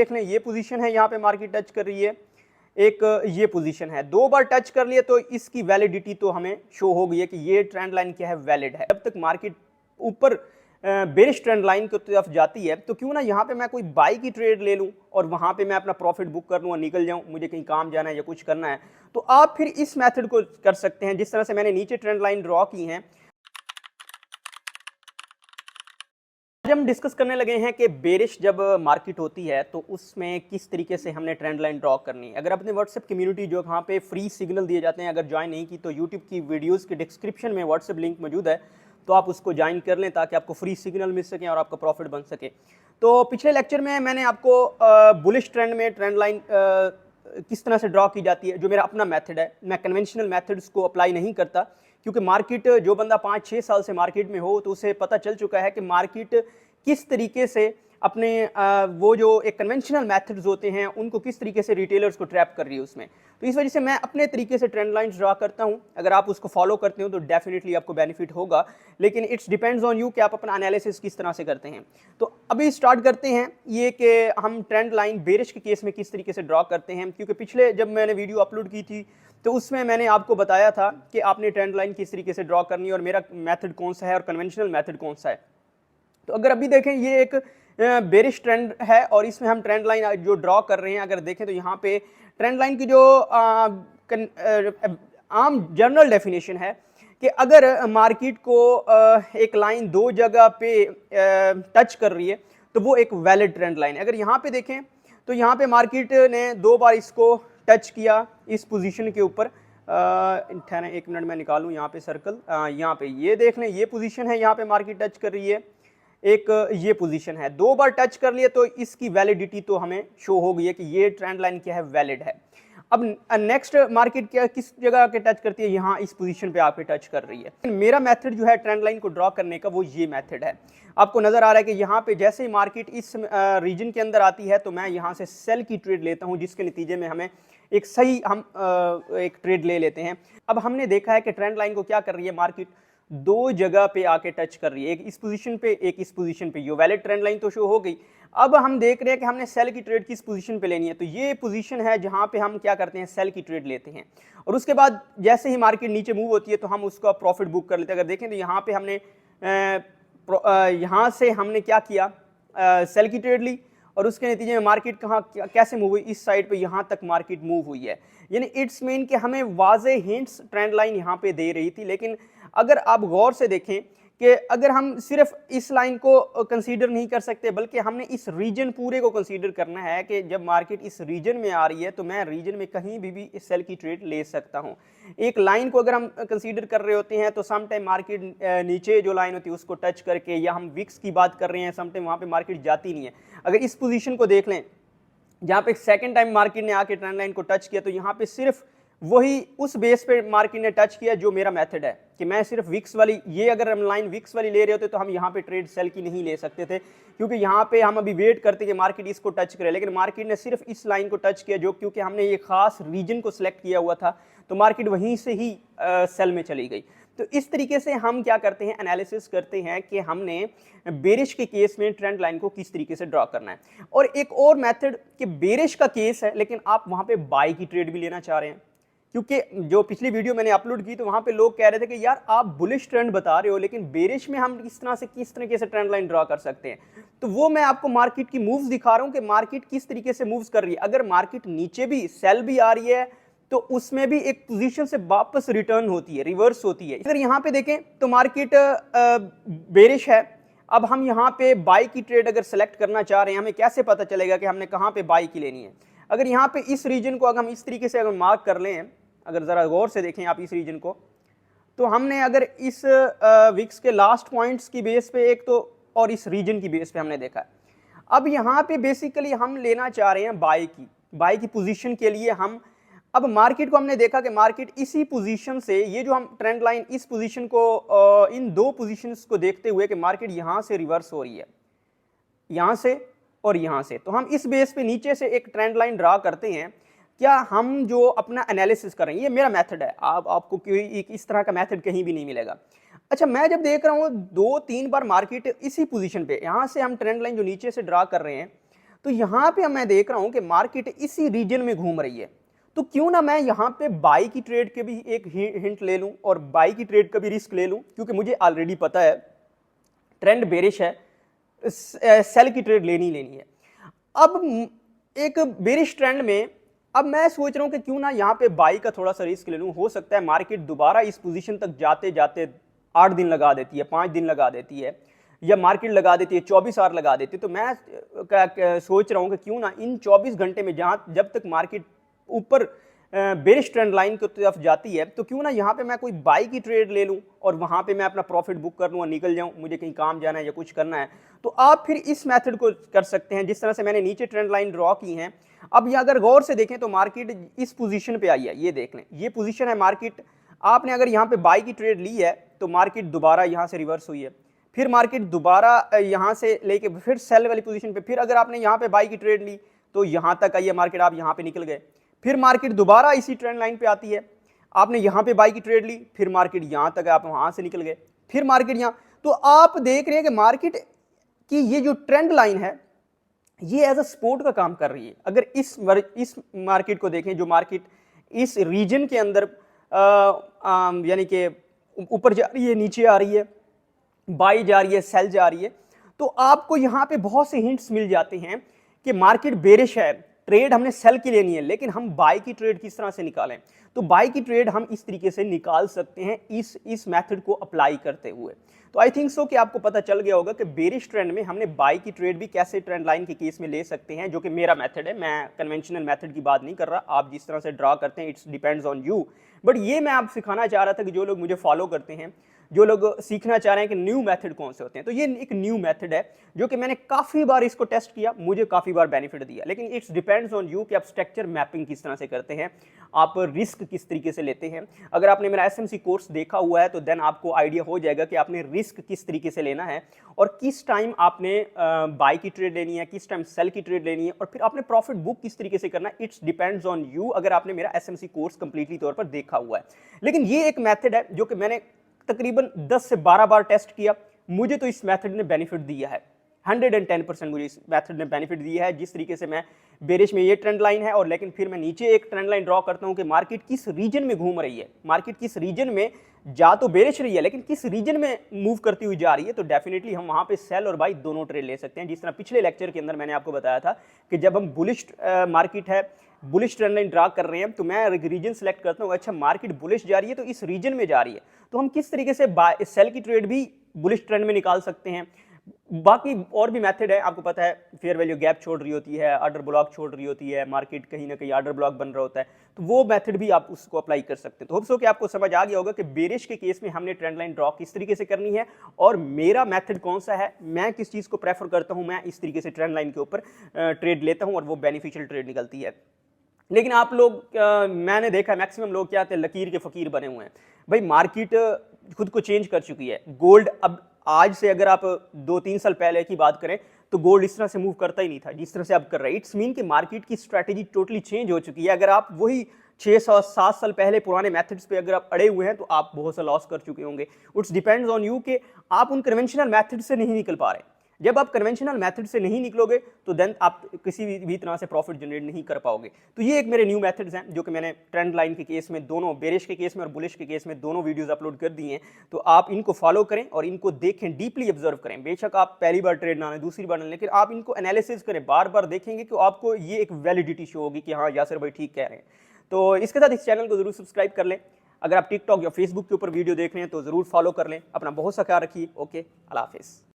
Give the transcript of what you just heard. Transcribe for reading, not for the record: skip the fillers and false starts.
देख लें ये पोजीशन है, यहाँ पे मार्केट टच कर रही है, एक ये पोजीशन है, दो बार टच कर लिया तो इसकी वैलिडिटी तो हमें शो हो गई है कि ये ट्रेंड लाइन क्या है, वैलिड है। जब तक मार्केट ऊपर बेरिश ट्रेंड लाइन की तरफ जाती है तो क्यों ना यहाँ पे मैं कोई बाई की ट्रेड ले लूँ और वहाँ पे मैं अपना प्रॉफिट बुक कर लूँ और निकल जाऊँ, मुझे कहीं काम जाना है या कुछ करना है। तो आप फिर इस मेथड को कर सकते हैं जिस तरह से मैंने नीचे ट्रेंड लाइन ड्रॉ की हैं। आज हम डिस्कस करने लगे हैं कि बेरिश जब मार्केट होती है तो उसमें किस तरीके से हमने ट्रेंड लाइन ड्रॉ करनी है। अगर अपने व्हाट्सएप कम्युनिटी जो यहाँ पे फ्री सिग्नल दिए जाते हैं अगर ज्वाइन नहीं की तो यूट्यूब की वीडियोस के डिस्क्रिप्शन में व्हाट्सएप लिंक मौजूद है, तो आप उसको ज्वाइन कर लें ताकि आपको फ्री सिग्नल मिल सके और आपका प्रॉफिट बन सके। तो पिछले लेक्चर में मैंने आपको बुलिश ट्रेंड में ट्रेंड लाइन किस तरह से ड्रॉ की जाती है, जो मेरा अपना मेथड है, मैं कन्वेंशनल मेथड्स को अप्लाई नहीं करता क्योंकि मार्केट जो बंदा 5-6 साल से मार्केट में हो तो उसे पता चल चुका है कि मार्केट किस तरीके से अपने वो जो एक कन्वेंशनल मेथड्स होते हैं उनको किस तरीके से रिटेलर्स को ट्रैप कर रही है उसमें। तो इस वजह से मैं अपने तरीके से ट्रेंड लाइंस ड्रा करता हूं, अगर आप उसको फॉलो करते हो तो डेफिनेटली आपको बेनिफिट होगा, लेकिन इट्स डिपेंड्स ऑन यू कि आप अपना एनालिसिस किस तरह से करते हैं। तो अभी स्टार्ट करते हैं ये कि हम ट्रेंड लाइन बेरिश के केस में किस तरीके से ड्रॉ करते हैं, क्योंकि पिछले जब मैंने वीडियो अपलोड की थी तो उसमें मैंने आपको बताया था कि आपने ट्रेंड लाइन किस तरीके से ड्रॉ करनी है और मेरा मेथड कौन सा है और कन्वेंशनल मेथड कौन सा है। तो अगर अभी देखें ये एक बेरिश ट्रेंड है और इसमें हम ट्रेंड लाइन जो ड्रॉ कर रहे हैं, अगर देखें तो यहाँ पे ट्रेंड लाइन की जो आम जनरल डेफिनेशन है कि अगर मार्केट को एक लाइन दो जगह पे टच कर रही है तो वो एक वैलिड ट्रेंड लाइन है। अगर यहाँ पे देखें तो यहाँ पे मार्केट ने दो बार इसको टच किया इस पोजीशन के ऊपर, एक मिनट में निकालूं यहाँ पे सर्कल, यहाँ पे ये देख लें ये पोजीशन है, यहाँ पे मार्केट टच कर रही है, एक ये पोजीशन है, दो बार टच कर लिया तो इसकी वैलिडिटी तो हमें शो हो गई है कि ये ट्रेंड लाइन क्या है, वैलिड है। अब नेक्स्ट मार्केट क्या किस जगह के टच करती है, यहाँ इस पोजीशन पे आके टच कर रही है। मेरा मेथड जो है ट्रेंड लाइन को ड्रॉ करने का वो ये मेथड है। आपको नजर आ रहा है कि यहाँ पे जैसे ही मार्केट इस रीजन के अंदर आती है तो मैं यहाँ से सेल की ट्रेड लेता हूँ, जिसके नतीजे में हमें एक सही हम एक ट्रेड ले लेते हैं। अब हमने देखा है कि ट्रेंड लाइन को क्या कर रही है, मार्केट दो जगह पे आके टच कर रही है, एक इस पोजीशन पे एक इस पोजीशन पे, ये वैलिड ट्रेंड लाइन तो शो हो गई। अब हम देख रहे हैं कि हमने सेल की ट्रेड किस पोजीशन पे लेनी है, तो ये पोजीशन है जहां पे हम क्या करते हैं, सेल की ट्रेड लेते हैं और उसके बाद जैसे ही मार्केट नीचे मूव होती है तो हम उसका प्रॉफिट बुक कर लेते हैं। अगर देखें तो यहाँ पे हमने यहाँ से हमने क्या किया, सेल की ट्रेड ली और उसके नतीजे में मार्केट कहाँ कैसे मूव हुई, इस साइड पे यहाँ तक मार्केट मूव हुई है। यानी इट्स मीन कि हमें वाज़े हिंट्स ट्रेंड लाइन यहाँ पे दे रही थी, लेकिन अगर आप गौर से देखें कि अगर हम सिर्फ इस लाइन को कंसीडर नहीं कर सकते बल्कि हमने इस रीजन पूरे को कंसीडर करना है कि जब मार्केट इस रीजन में आ रही है तो मैं रीजन में कहीं भी इस सेल की ट्रेड ले सकता हूं। एक लाइन को अगर हम कंसीडर कर रहे होते हैं तो सम टाइम मार्केट नीचे जो लाइन होती है उसको टच करके, या हम विक्स की बात कर रहे हैं, सम टाइम वहाँ पे मार्केट जाती नहीं है। अगर इस पोजीशन को देख लें जहाँ पे सेकेंड टाइम मार्केट ने आके ट्रेंड लाइन को टच किया तो यहाँ पे सिर्फ वही उस बेस पे मार्केट ने टच किया जो मेरा मेथड है कि मैं सिर्फ विक्स वाली, ये अगर हम लाइन विक्स वाली ले रहे होते तो हम यहाँ पे ट्रेड सेल की नहीं ले सकते थे, क्योंकि यहाँ पे हम अभी वेट करते कि मार्केट इसको टच करे, लेकिन मार्केट ने सिर्फ इस लाइन को टच किया जो क्योंकि हमने ये खास रीजन को सिलेक्ट किया हुआ था तो मार्केट वहीं से ही सेल में चली गई। तो इस तरीके से हम क्या करते हैं, एनालिसिस करते हैं कि हमने बेरिश के केस में ट्रेंड लाइन को किस तरीके से ड्रॉ करना है। और एक और मेथड कि बेरिश का केस है लेकिन आप वहां पे बाय की ट्रेड भी लेना चाह रहे हैं, क्योंकि जो पिछली वीडियो मैंने अपलोड की तो वहां पे लोग कह रहे थे कि यार आप बुलिश ट्रेंड बता रहे हो लेकिन बेरिश में हम किस तरीके से ट्रेंड लाइन ड्रॉ कर सकते हैं। तो वो मैं आपको मार्केट की मूव्स दिखा रहा हूं कि मार्केट किस तरीके से मूव्स कर रही है। अगर मार्केट नीचे भी सेल भी आ रही है तो उसमें भी एक पोजीशन से वापस रिटर्न होती है, रिवर्स होती है। अगर यहाँ पे देखें तो मार्केट बेरिश है, अब हम यहाँ पे बाई की ट्रेड अगर सेलेक्ट करना चाह रहे हैं, हमें कैसे पता चलेगा कि हमने कहाँ पे बाई की लेनी है। अगर यहाँ पे इस रीजन को अगर हम इस तरीके से अगर मार्क कर लें, अगर जरा गौर से देखें आप इस रीजन को, तो हमने अगर इस विक्स के लास्ट पॉइंट्स की बेस पे एक तो और इस रीजन की बेस पे हमने देखा है। अब यहाँ पे बेसिकली हम लेना चाह रहे हैं बाई की पोजीशन के लिए हम, अब मार्केट को हमने देखा कि मार्केट इसी पोजीशन से, ये जो हम ट्रेंड लाइन इस पोजीशन को इन दो पोजीशंस को देखते हुए कि मार्केट यहाँ से रिवर्स हो रही है, यहाँ से और यहाँ से, तो हम इस बेस पे नीचे से एक ट्रेंड लाइन ड्रा करते हैं। क्या हम जो अपना एनालिसिस कर रहे हैं, ये मेरा मेथड है, आपको कोई इस तरह का मेथड कहीं भी नहीं मिलेगा। अच्छा, मैं जब देख रहा हूँ 2-3 बार मार्केट इसी पोजीशन पे, यहाँ से हम ट्रेंड लाइन जो नीचे से ड्रा कर रहे हैं तो यहाँ पे मैं देख रहा हूँ कि मार्केट इसी रीजन में घूम रही है, तो क्यों ना मैं यहाँ पे बाई की ट्रेड के भी एक हिंट ले लूँ और बाई की ट्रेड का भी रिस्क ले लूँ, क्योंकि मुझे ऑलरेडी पता है ट्रेंड बेरिश है, सेल की ट्रेड लेनी है। अब एक बेरिश ट्रेंड में अब मैं सोच रहा हूं कि क्यों ना यहां पे बाई का थोड़ा सा रिस्क ले लूं। हो सकता है मार्केट दोबारा इस पोजीशन तक जाते जाते 8 दिन लगा देती है, 5 दिन लगा देती है, या मार्केट लगा देती है 24 आवर लगा देती है। तो मैं सोच रहा हूं कि क्यों ना इन 24 घंटे में जब तक मार्केट ऊपर बेरिश ट्रेंड लाइन की तरफ जाती है, तो क्यों ना यहाँ पे मैं कोई बाई की ट्रेड ले लूँ और वहाँ पे मैं अपना प्रॉफिट बुक कर लूँ और निकल जाऊँ, मुझे कहीं काम जाना है या कुछ करना है। तो आप फिर इस मेथड को कर सकते हैं जिस तरह से मैंने नीचे ट्रेंड लाइन ड्रॉ की है। अब ये अगर गौर से देखें तो मार्केट इस पोजीशन पे आई है, ये देख लें, ये पोजीशन है मार्केट। आपने अगर यहाँ पे बाई की ट्रेड ली है तो मार्केट दोबारा यहाँ से रिवर्स हुई है, फिर मार्केट दोबारा यहाँ से लेके फिर सेल वाली पोजीशन पे, फिर अगर आपने यहाँ पे बाई की ट्रेड ली तो यहाँ तक आई है मार्केट, आप यहाँ पे निकल गए, फिर मार्केट दोबारा इसी ट्रेंड लाइन पे आती है, आपने यहाँ पे बाई की ट्रेड ली, फिर मार्केट यहाँ तक, आप वहाँ से निकल गए, फिर मार्केट यहाँ। तो आप देख रहे हैं कि मार्केट की ये जो ट्रेंड लाइन है ये एज अ सपोर्ट का काम कर रही है। अगर इस मार्केट को देखें, जो मार्केट इस रीजन के अंदर यानी कि ऊपर जा रही है, नीचे आ रही है, बाई जा रही है, सेल जा रही है, तो आपको यहाँ पे बहुत से हिंट्स मिल जाते हैं कि मार्केट बेरिश है, ट्रेड हमने सेल की लेनी है, लेकिन हम बाई की ट्रेड किस तरह से निकालें। तो बाई की ट्रेड हम इस तरीके से निकाल सकते हैं इस मेथड को अप्लाई करते हुए। तो आई थिंक सो कि आपको पता चल गया होगा कि बेरिश ट्रेंड में हमने बाई की ट्रेड भी कैसे ट्रेंड लाइन के केस में ले सकते हैं, जो कि मेरा मेथड है। मैं कन्वेंशनल मेथड की बात नहीं कर रहा, आप जिस तरह से ड्रा करते हैं it's depends on you, but ये मैं आप सिखाना चाह रहा था कि जो लोग मुझे फॉलो करते हैं, जो लोग सीखना चाह रहे हैं कि न्यू मेथड कौन से होते हैं, तो ये एक न्यू मेथड है जो कि मैंने काफ़ी बार इसको टेस्ट किया, मुझे काफ़ी बार बेनिफिट दिया। लेकिन इट्स डिपेंड्स ऑन यू कि आप स्ट्रक्चर मैपिंग किस तरह से करते हैं, आप रिस्क किस तरीके से लेते हैं। अगर आपने मेरा एसएमसी कोर्स देखा हुआ है तो देन आपको आइडिया हो जाएगा कि आपने रिस्क किस तरीके से लेना है और किस टाइम आपने बाई की ट्रेड लेनी है, किस टाइम सेल की ट्रेड लेनी है, और फिर आपने प्रॉफिट बुक किस तरीके से करना है। इट्स डिपेंड्स ऑन यू अगर आपने मेरा एसएमसी कोर्स कंप्लीटली तौर पर देखा हुआ है। लेकिन ये एक मेथड है जो कि मैंने तकरीबन 10 से 12 बार टेस्ट किया, मुझे तो इस मेथड ने बेनिफिट दिया है, 110% मुझे इस मेथड ने बेनिफिट दिया है। जिस तरीके से मैं बेरिश में ये ट्रेंड लाइन है और लेकिन फिर मैं नीचे एक ट्रेंड लाइन ड्रॉ करता हूं कि मार्केट किस रीजन में घूम रही है, मार्केट किस रीजन में जा तो बेरिश रही है लेकिन किस रीजन में मूव करती हुई जा रही है, तो डेफिनेटली हम वहां पे सेल और बाई दोनों ट्रेड ले सकते हैं। जिस तरह पिछले लेक्चर के अंदर मैंने आपको बताया था कि जब हम बुलिश मार्केट है, बुलिश ट्रेंड लाइन ड्रा कर रहे हैं, तो मैं रीजन सेलेक्ट करता हूँ, अच्छा मार्केट बुलिश जा रही है तो इस रीजन में जा रही है, तो हम किस तरीके से सेल की ट्रेड भी बुलिश ट्रेंड में निकाल सकते हैं। बाकी और भी मेथड है, आपको पता है फेयर वैल्यू गैप छोड़ रही होती है, ऑर्डर ब्लॉक छोड़ रही होती है, मार्केट कहीं ना कहीं ऑर्डर ब्लॉक बन रहा होता है, तो वो मेथड भी आप उसको अप्लाई कर सकते हैं। तो होप सो कि आपको समझ आ गया होगा कि बेरिश के केस में हमने ट्रेंड लाइन ड्रॉ किस तरीके से करनी है और मेरा मेथड कौन सा है, मैं किस चीज़ को प्रेफर करता हूँ, मैं इस तरीके से ट्रेंड लाइन के ऊपर ट्रेड लेता हूँ और वो बेनिफिशियल ट्रेड निकलती है। लेकिन आप लोग मैंने देखा मैक्सिमम लोग क्या थे, लकीर के फकीर बने हुए हैं। भाई मार्केट खुद को चेंज कर चुकी है, गोल्ड अब आज से अगर आप 2-3 साल पहले की बात करें तो गोल्ड इस तरह से मूव करता ही नहीं था जिस तरह से अब कर रहा है। इट्स मीन कि मार्केट की स्ट्रैटेजी टोटली चेंज हो चुकी है। अगर आप वही 6-7 साल पहले पुराने मेथड्स पे अगर आप अड़े हुए हैं तो आप बहुत सा लॉस कर चुके होंगे। इट्स डिपेंड्स ऑन यू कि आप उन कन्वेंशनल मेथड से नहीं निकल पा रहे। जब आप कन्वेंशनल मेथड से नहीं निकलोगे तो देन आप किसी भी तरह से प्रॉफिट जनरेट नहीं कर पाओगे। तो ये एक मेरे न्यू मेथड्स हैं जो कि मैंने ट्रेंड लाइन के केस में दोनों, बेरिश के केस में और बुलिश के केस में दोनों वीडियोस अपलोड कर दिए हैं। तो आप इनको फॉलो करें और इनको देखें, डीपली ऑब्जर्व करें। बेशक आप पहली बार ट्रेड ना लें, दूसरी बार ना लें, लेकिन आप इनको एनालिसिस करें, बार बार देखेंगे कि आपको ये एक वैलिडिटी शो होगी कि हाँ यासिर भाई ठीक कह रहे हैं। तो इसके साथ इस चैनल को जरूर सब्सक्राइब कर लें। अगर आप टिकटॉक या फेसबुक के ऊपर वीडियो देख रहे हैं तो जरूर फॉलो कर लें। अपना बहुत सा ख्याल रखिए। ओके, अल्लाह हाफिज़।